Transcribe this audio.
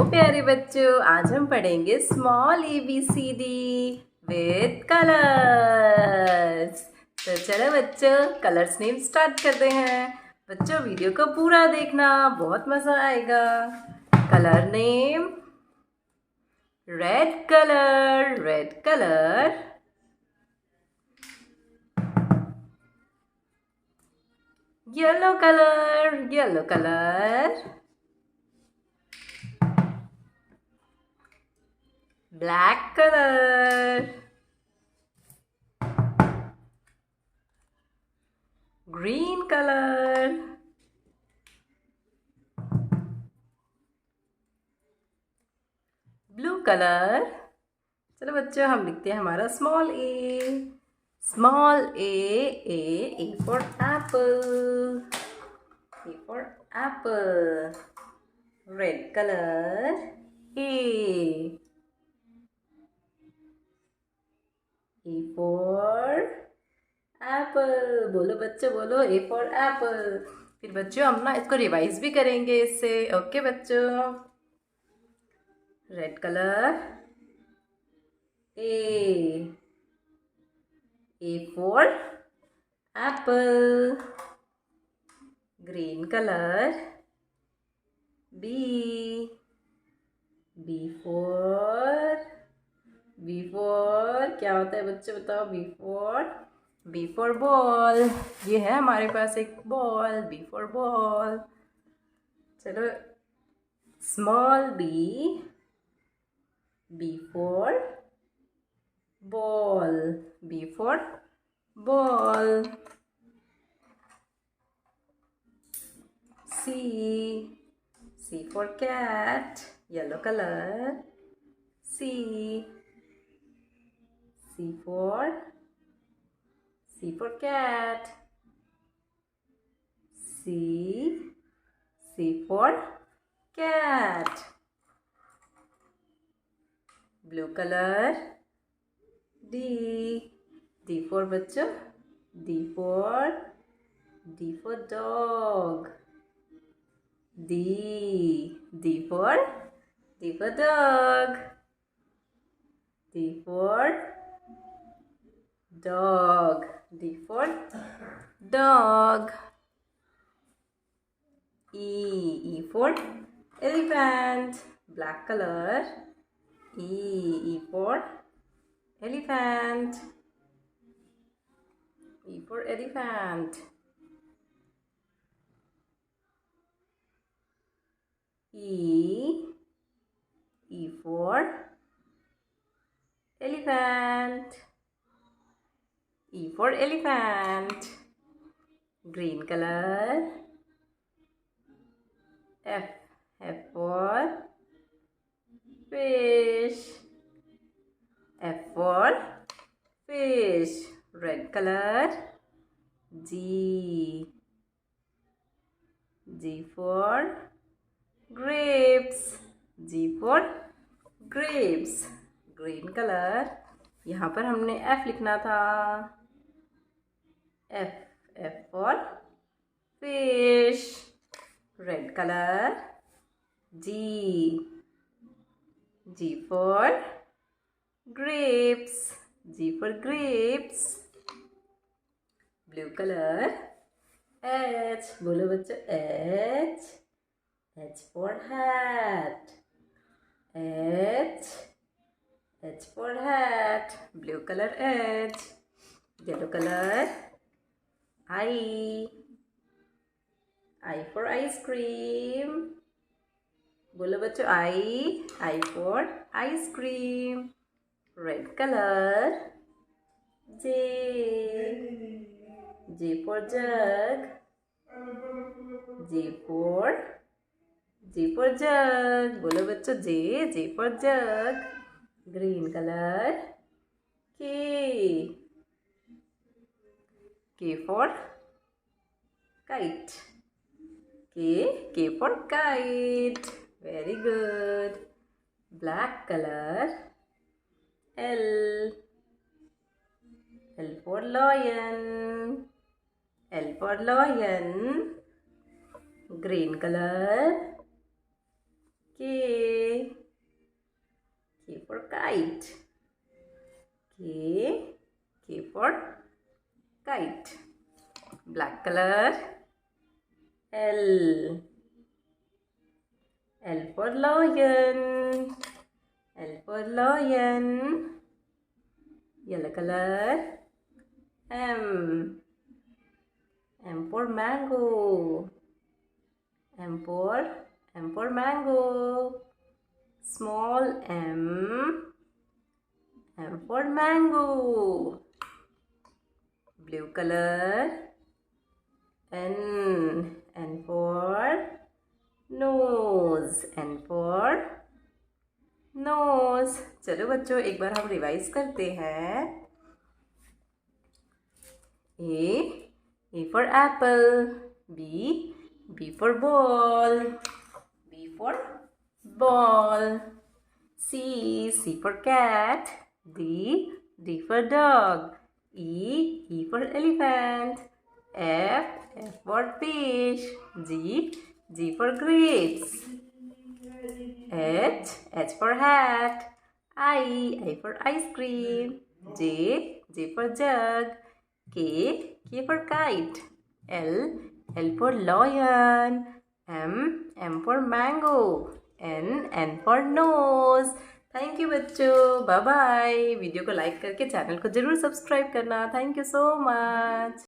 प्यारे बच्चों, आज हम पढ़ेंगे स्मॉल ABCD विद कलर्स। तो चलो बच्चों, कलर्स नेम स्टार्ट करते हैं। बच्चों वीडियो को पूरा देखना, बहुत मजा आएगा। Colour name red colour, red colour. Yellow colour, yellow colour. Black color, green color, blue color। चलो बच्चों, हम लिखते हैं हमारा small A for Apple, A for Apple. Red colour A for Apple. बोलो बच्चों, बोलो ए फॉर एप्पल। फिर बच्चों हम ना इसको रिवाइज भी करेंगे इससे। ओके बच्चों, red colour A for apple. Green colour B for क्या होता है बच्चे, बताओ। B for ball. ये है हमारे पास एक बॉल, बी फॉर बॉल। चलो, small B for ball, B for ball. C for cat, yellow colour C for cat. C for cat. Blue color D for बच्चों, D for dog. D for dog. D for dog. D for dog. E for elephant. Black color. E for elephant. E for elephant. E for elephant. E for elephant. Green color. F for fish. F for fish. Red color. G for grapes. G for grapes. Green color. यहाँ पर हमने F लिखना था। F for fish. Red color. G for grapes. G for grapes. Blue color. H. बोलो बच्चों, H for hat. H for hat. Blue color H. Yellow color I for ice cream. बोलो बच्चों, I for ice cream. Red color J for jug. J for jug. बोलो बच्चों, J for jug. Green color K for kite. K for kite. Very good. Black color L for lion. L for lion. Green color K kite. K for kite. Black color. L. L for lion. L for lion. Yellow color. M. M for mango. M for mango. Small m. M for mango. Blue color. N. N for nose. N for nose. चलो बच्चों एक बार हम revise करते हैं. A for apple. B for ball. B for ball. C for cat. D for dog. E for elephant. F for fish. G for grapes. H for hat. I for ice cream. J for jug. K for kite. L for lion. M for mango. N for nose. Thank you बच्चों. Bye bye. Video को like करके channel को जरूर subscribe करना. Thank you so much.